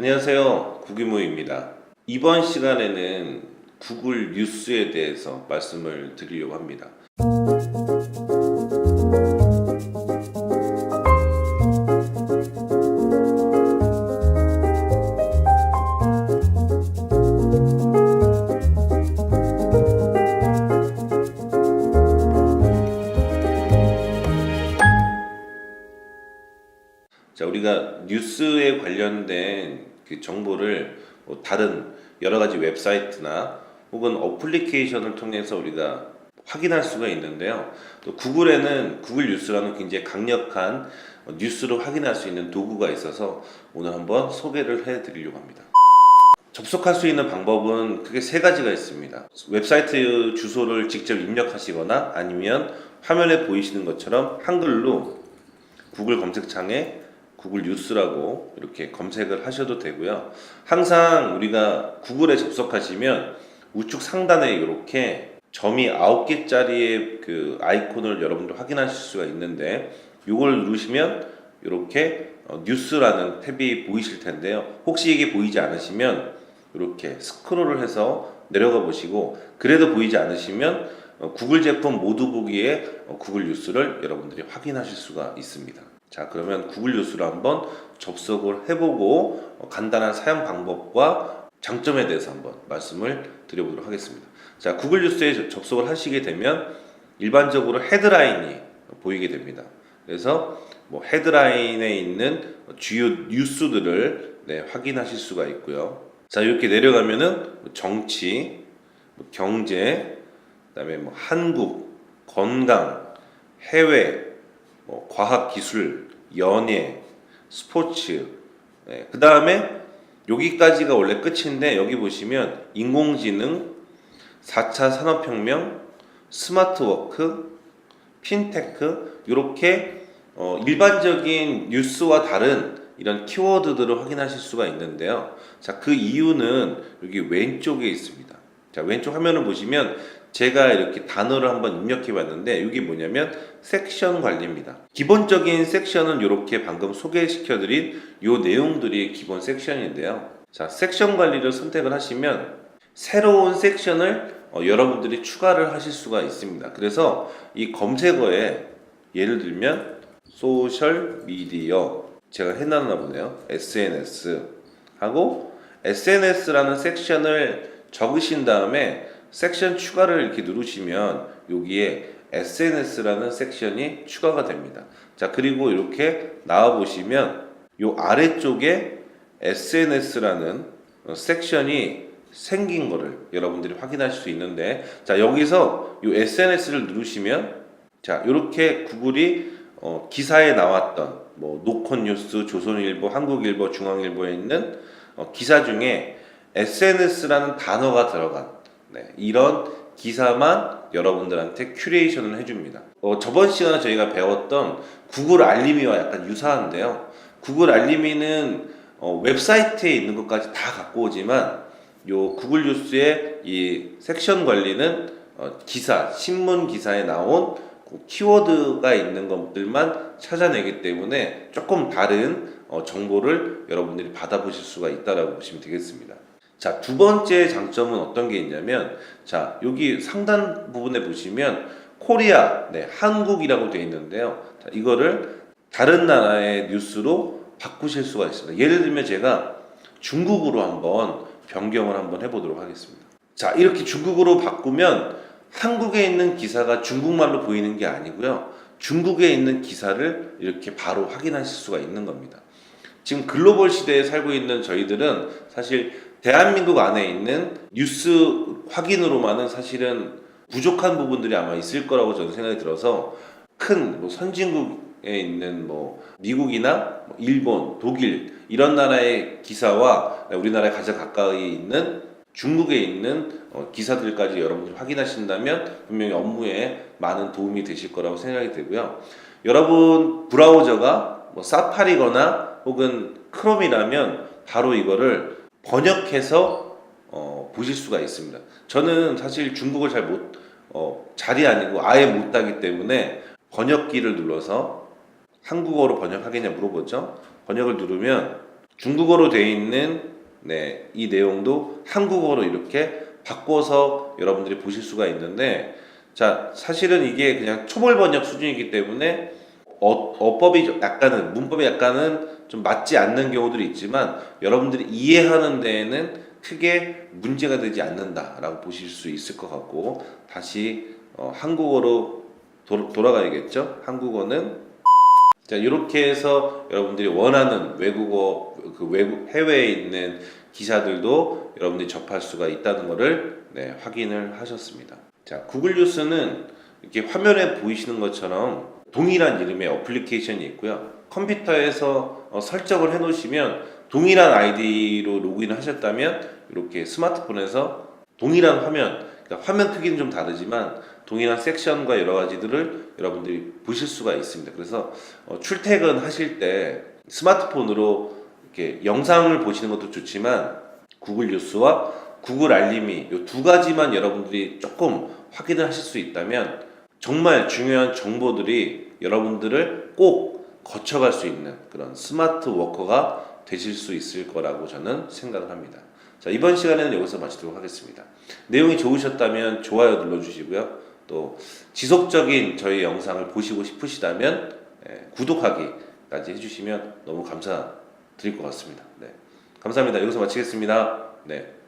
안녕하세요. 구기모입니다. 이번 시간에는 구글 뉴스에 대해서 말씀을 드리려고 합니다. 자, 우리가 뉴스에 관련된 그 정보를 다른 여러 가지 웹사이트나 혹은 어플리케이션을 통해서 우리가 확인할 수가 있는데요. 또 구글에는 구글 뉴스라는 굉장히 강력한 뉴스를 확인할 수 있는 도구가 있어서 오늘 한번 소개를 해 드리려고 합니다. 접속할 수 있는 방법은 크게 세 가지가 있습니다. 웹사이트 주소를 직접 입력하시거나 아니면 화면에 보이시는 것처럼 한글로 구글 검색창에 구글 뉴스라고 이렇게 검색을 하셔도 되고요. 항상 우리가 구글에 접속하시면 우측 상단에 이렇게 점이 9개짜리의 그 아이콘을 여러분들 확인하실 수가 있는데 이걸 누르시면 이렇게 뉴스라는 탭이 보이실 텐데요. 혹시 이게 보이지 않으시면 이렇게 스크롤을 해서 내려가 보시고 그래도 보이지 않으시면 구글 제품 모두 보기에 구글 뉴스를 여러분들이 확인하실 수가 있습니다. 자, 그러면 구글 뉴스로 한번 접속을 해보고 간단한 사용 방법과 장점에 대해서 한번 말씀을 드려보도록 하겠습니다. 자, 구글 뉴스에 접속을 하시게 되면 일반적으로 헤드라인이 보이게 됩니다. 그래서 헤드라인에 있는 주요 뉴스들을 확인하실 수가 있고요. 자, 이렇게 내려가면은 정치, 경제, 그다음에 한국, 건강, 해외, 과학 기술, 연예, 스포츠, 그 다음에 여기까지가 원래 끝인데 여기 보시면 인공지능, 4차 산업혁명, 스마트워크, 핀테크 이렇게 일반적인 뉴스와 다른 이런 키워드들을 확인하실 수가 있는데요. 자, 그 이유는 여기 왼쪽에 있습니다. 자, 왼쪽 화면을 보시면 제가 이렇게 단어를 한번 입력해 봤는데 이게 뭐냐면 섹션 관리입니다. 기본적인 섹션은 이렇게 방금 소개시켜 드린 요 내용들이 기본 섹션인데요. 자, 섹션 관리를 선택을 하시면 새로운 섹션을 여러분들이 추가를 하실 수가 있습니다. 그래서 이 검색어에 예를 들면 소셜 미디어 제가 해놨나 보네요. SNS 하고 SNS라는 섹션을 적으신 다음에 섹션 추가를 이렇게 누르시면 여기에 SNS라는 섹션이 추가가 됩니다. 자, 그리고 이렇게 나와 보시면 요 아래쪽에 SNS라는 섹션이 생긴 거를 여러분들이 확인하실 수 있는데, 자, 여기서 요 SNS를 누르시면 자, 이렇게 구글이 기사에 나왔던 노컷뉴스, 조선일보, 한국일보, 중앙일보에 있는 기사 중에 SNS라는 단어가 들어간 이런 기사만 여러분들한테 큐레이션을 해줍니다. 저번 시간에 저희가 배웠던 구글 알림이와 약간 유사한데요. 구글 알림이는 웹사이트에 있는 것까지 다 갖고 오지만 요 구글 뉴스의 이 섹션 관리는 기사, 신문 기사에 나온 키워드가 있는 것들만 찾아내기 때문에 조금 다른 정보를 여러분들이 받아보실 수가 있다라고 보시면 되겠습니다. 자, 두 번째 장점은 어떤 게 있냐면, 자, 여기 상단 부분에 보시면 코리아, 한국이라고 되어 있는데요. 자, 이거를 다른 나라의 뉴스로 바꾸실 수가 있습니다. 예를 들면 제가 중국으로 한번 변경을 한번 해보도록 하겠습니다. 자, 이렇게 중국으로 바꾸면 한국에 있는 기사가 중국말로 보이는 게 아니고요. 중국에 있는 기사를 이렇게 바로 확인하실 수가 있는 겁니다. 지금 글로벌 시대에 살고 있는 저희들은 사실 대한민국 안에 있는 뉴스 확인으로만은 사실은 부족한 부분들이 아마 있을 거라고 저는 생각이 들어서 큰 선진국에 있는 미국이나 일본, 독일 이런 나라의 기사와 우리나라에 가장 가까이 있는 중국에 있는 기사들까지 여러분들이 확인하신다면 분명히 업무에 많은 도움이 되실 거라고 생각이 되고요. 여러분 브라우저가 사파리거나 혹은 크롬이라면 바로 이거를 번역해서 보실 수가 있습니다. 저는 사실 중국을 잘이 아니고 아예 못하기 때문에 번역기를 눌러서 한국어로 번역하겠냐 물어보죠. 번역을 누르면 중국어로 되어 있는 이 내용도 한국어로 이렇게 바꿔서 여러분들이 보실 수가 있는데, 자, 사실은 이게 그냥 초벌 번역 수준이기 때문에 어법이 약간은, 문법이 약간은 좀 맞지 않는 경우들이 있지만 여러분들이 이해하는 데에는 크게 문제가 되지 않는다라고 보실 수 있을 것 같고, 다시 한국어로 돌아가야겠죠. 한국어는 자, 이렇게 해서 여러분들이 원하는 외국어, 외국 해외에 있는 기사들도 여러분들이 접할 수가 있다는 것을 확인을 하셨습니다. 자, 구글 뉴스는 이렇게 화면에 보이시는 것처럼 동일한 이름의 어플리케이션이 있고요. 컴퓨터에서 설정을 해 놓으시면 동일한 아이디로 로그인을 하셨다면 이렇게 스마트폰에서 동일한 화면, 그러니까 화면 크기는 좀 다르지만 동일한 섹션과 여러 가지들을 여러분들이 보실 수가 있습니다. 그래서 출퇴근 하실 때 스마트폰으로 이렇게 영상을 보시는 것도 좋지만 구글 뉴스와 구글 알림이 이 두 가지만 여러분들이 조금 확인을 하실 수 있다면 정말 중요한 정보들이 여러분들을 꼭 거쳐갈 수 있는 그런 스마트 워커가 되실 수 있을 거라고 저는 생각을 합니다. 자, 이번 시간에는 여기서 마치도록 하겠습니다. 내용이 좋으셨다면 좋아요 눌러주시고요. 또 지속적인 저희 영상을 보시고 싶으시다면 구독하기까지 해주시면 너무 감사드릴 것 같습니다. 네, 감사합니다. 여기서 마치겠습니다. 네.